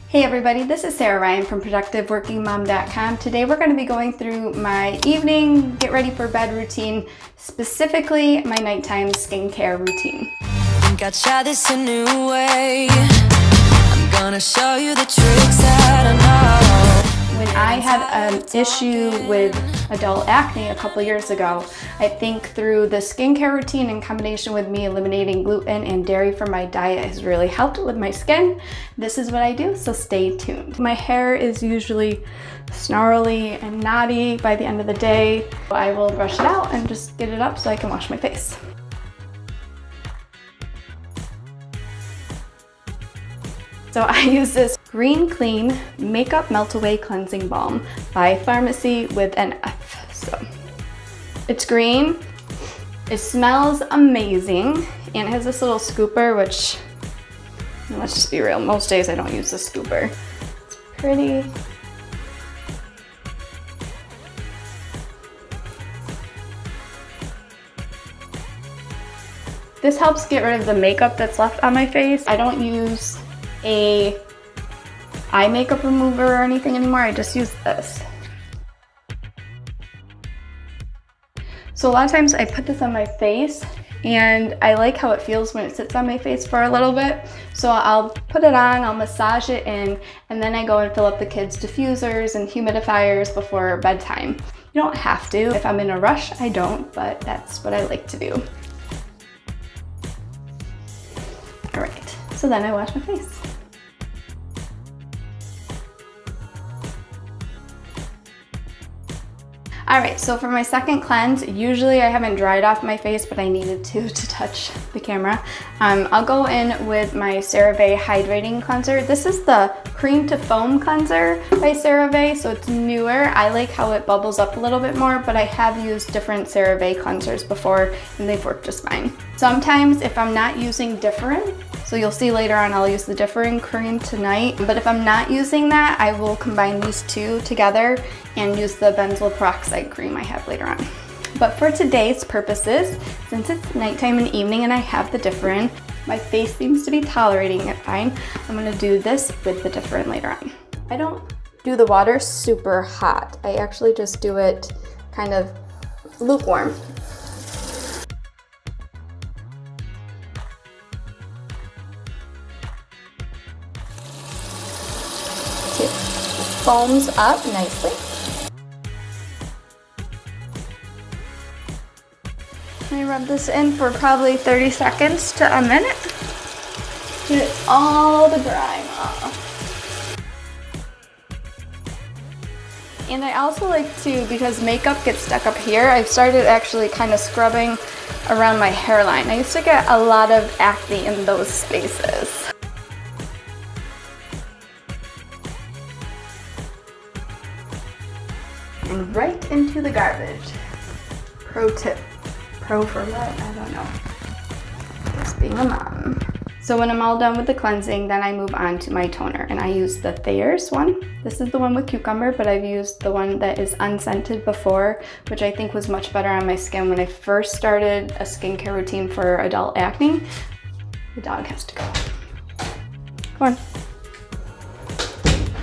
Hey everybody, this is Sarah Ryan from ProductiveWorkingMom.com. Today we're going to be going through my evening get ready for bed routine, specifically my nighttime skincare routine. Think I try this a new way. I'm gonna show you the tricks that I know. When I had an issue with adult acne a couple years ago, I think through the skincare routine in combination with me eliminating gluten and dairy from my diet has really helped with my skin. This is what I do, so stay tuned. My hair is usually snarly and knotty by the end of the day. I will brush it out and just get it up so I can wash my face. So I use this Green Clean Makeup Melt Away Cleansing Balm by Pharmacy with an F. So it's green, it smells amazing, and it has this little scooper, which, let's just be real, most days I don't use the scooper. It's pretty. This helps get rid of the makeup that's left on my face. I don't use a eye makeup remover or anything anymore. I just use this. So a lot of times I put this on my face and I like how it feels when it sits on my face for a little bit. So I'll put it on, I'll massage it in, and then I go and fill up the kids' diffusers and humidifiers before bedtime. You don't have to. If I'm in a rush, I don't, but that's what I like to do. All right, so then I wash my face. All right, so for my second cleanse, usually I haven't dried off my face, but I needed to touch the camera. I'll go in with my Cerave Hydrating Cleanser. This is the Cream to Foam Cleanser by Cerave, so it's newer. I like how it bubbles up a little bit more, but I have used different Cerave cleansers before, and they've worked just fine. Sometimes if I'm not using Differin, so you'll see later on I'll use the Differin cream tonight, but if I'm not using that, I will combine these two together and use the benzoyl peroxide cream I have later on. But for today's purposes, since it's nighttime and evening and I have the Differin, my face seems to be tolerating it fine, I'm gonna do this with the Differin later on. I don't do the water super hot. I actually just do it kind of lukewarm. It foams up nicely. I rub this in for probably 30 seconds to a minute. Get all the grime off. And I also like to, because makeup gets stuck up here, I've started actually kind of scrubbing around my hairline. I used to get a lot of acne in those spaces. And right into the garbage. Pro tip. Pro for what? I don't know. Just being a mom. So when I'm all done with the cleansing, then I move on to my toner, and I use the Thayer's one. This is the one with cucumber, but I've used the one that is unscented before, which I think was much better on my skin when I first started a skincare routine for adult acne. The dog has to go. Come on.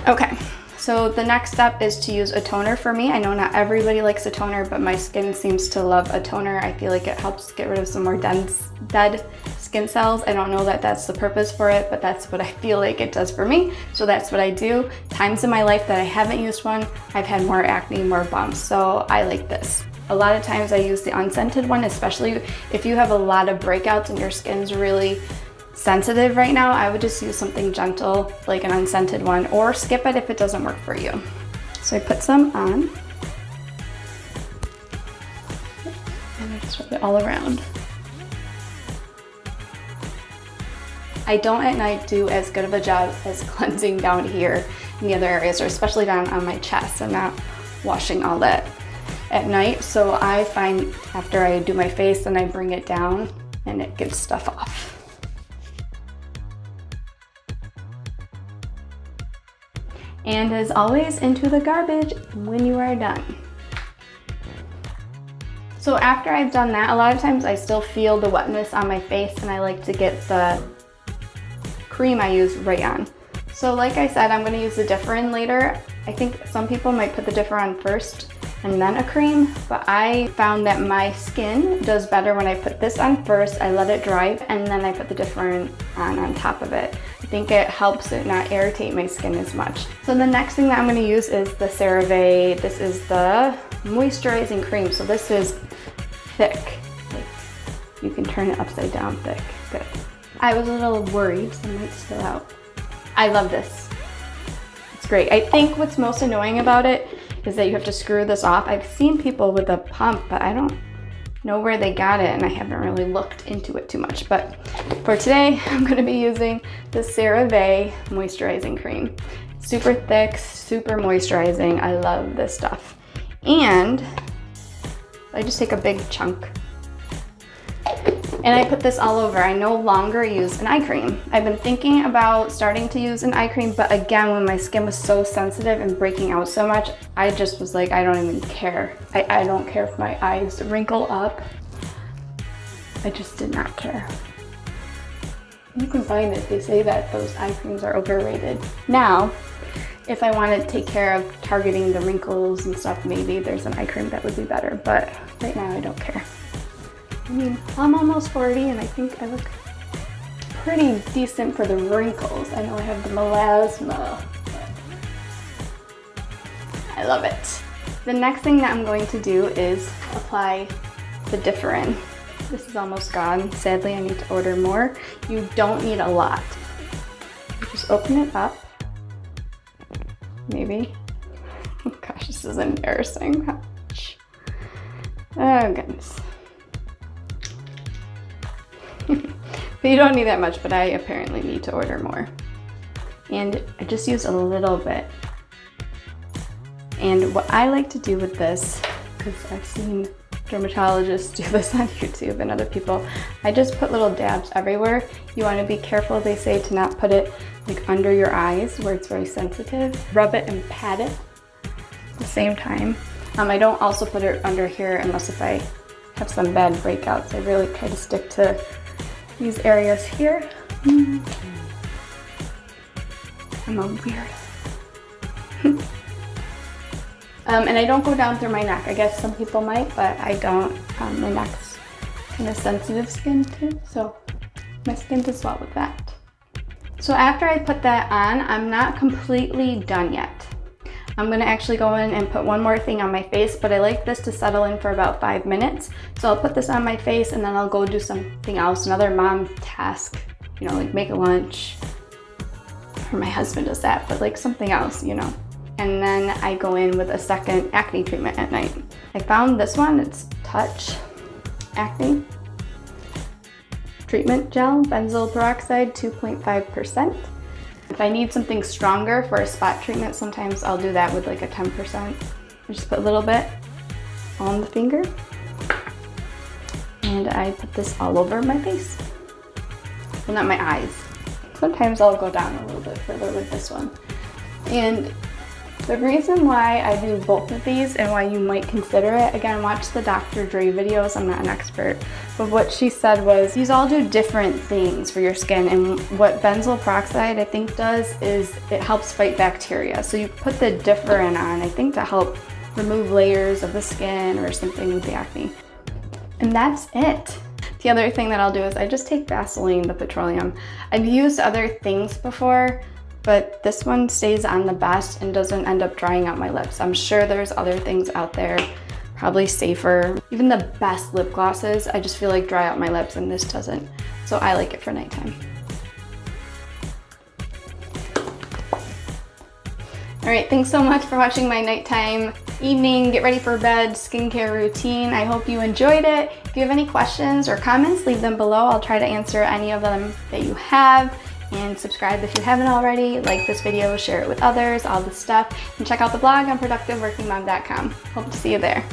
Okay. So the next step is to use a toner for me. I know not everybody likes a toner, but my skin seems to love a toner. I feel like it helps get rid of some more dead skin cells. I don't know that that's the purpose for it, but that's what I feel like it does for me. So that's what I do. Times in my life that I haven't used one, I've had more acne, more bumps. So I like this. A lot of times I use the unscented one, especially if you have a lot of breakouts and your skin's really sensitive right now. I would just use something gentle, like an unscented one, or skip it if it doesn't work for you. So I put some on, and I just rub it all around. I don't at night do as good of a job as cleansing down here in the other areas, or especially down on my chest. I'm not washing all that at night, so I find after I do my face, then I bring it down and it gets stuff off. And as always, into the garbage when you are done. So after I've done that, a lot of times I still feel the wetness on my face, and I like to get the cream I use right on. So like I said, I'm gonna use the Differin later. I think some people might put the Differin first and then a cream, but I found that my skin does better when I put this on first, I let it dry, and then I put the Differin on top of it. I think it helps it not irritate my skin as much. So the next thing that I'm gonna use is the Cerave. This is the Moisturizing Cream. So this is thick. Like, you can turn it upside down thick. Good. I was a little worried, some might spill out. I love this. It's great. I think what's most annoying about it is that you have to screw this off. I've seen people with a pump, but I don't know where they got it, and I haven't really looked into it too much. But for today, I'm gonna be using the Cerave Moisturizing Cream. Super thick, super moisturizing. I love this stuff. And I just take a big chunk and I put this all over. I no longer use an eye cream. I've been thinking about starting to use an eye cream, but again, when my skin was so sensitive and breaking out so much, I just was like, I don't even care. I don't care if my eyes wrinkle up. I just did not care. You can find it. They say that those eye creams are overrated. Now, if I want to take care of targeting the wrinkles and stuff, maybe there's an eye cream that would be better, but right now I don't care. I mean, I'm almost 40 and I think I look pretty decent for the wrinkles. I know I have the melasma, but I love it. The next thing that I'm going to do is apply the Differin. This is almost gone. Sadly, I need to order more. You don't need a lot. You just open it up. Maybe. Oh gosh, this is embarrassing. Oh goodness. But you don't need that much, but I apparently need to order more. And I just use a little bit. And what I like to do with this, because I've seen dermatologists do this on YouTube and other people, I just put little dabs everywhere. You want to be careful, they say, to not put it like under your eyes where it's very sensitive. Rub it and pat it at the same time. I don't also put it under here unless if I have some bad breakouts. I really try to stick to these areas here. I'm a weird. And I don't go down through my neck. I guess some people might, but I don't. My neck's kind of sensitive skin too, so my skin does well with that. So after I put that on, I'm not completely done yet. I'm gonna actually go in and put one more thing on my face, but I like this to settle in for about 5 minutes. So I'll put this on my face and then I'll go do something else, another mom task, you know, like make a lunch. Or my husband does that, but like something else, you know. And then I go in with a second acne treatment at night. I found this one, it's Touch Acne Treatment Gel, benzoyl peroxide, 2.5%. If I need something stronger for a spot treatment, sometimes I'll do that with like a 10%. I just put a little bit on the finger. And I put this all over my face. Well, not my eyes. Sometimes I'll go down a little bit further with this one. And the reason why I do both of these and why you might consider it, again, watch the Dr. Dray videos, I'm not an expert, but what she said was these all do different things for your skin, and what benzoyl peroxide I think does is it helps fight bacteria. So you put the Differin on, I think, to help remove layers of the skin or something with the acne. And that's it. The other thing that I'll do is I just take Vaseline, the petroleum. I've used other things before, but this one stays on the best and doesn't end up drying out my lips. I'm sure there's other things out there, probably safer. Even the best lip glosses, I just feel like dry out my lips, and this doesn't. So I like it for nighttime. All right, thanks so much for watching my nighttime, evening, get ready for bed skincare routine. I hope you enjoyed it. If you have any questions or comments, leave them below. I'll try to answer any of them that you have. And subscribe if you haven't already. Like this video, share it with others, all this stuff. And check out the blog on productiveworkingmom.com. Hope to see you there.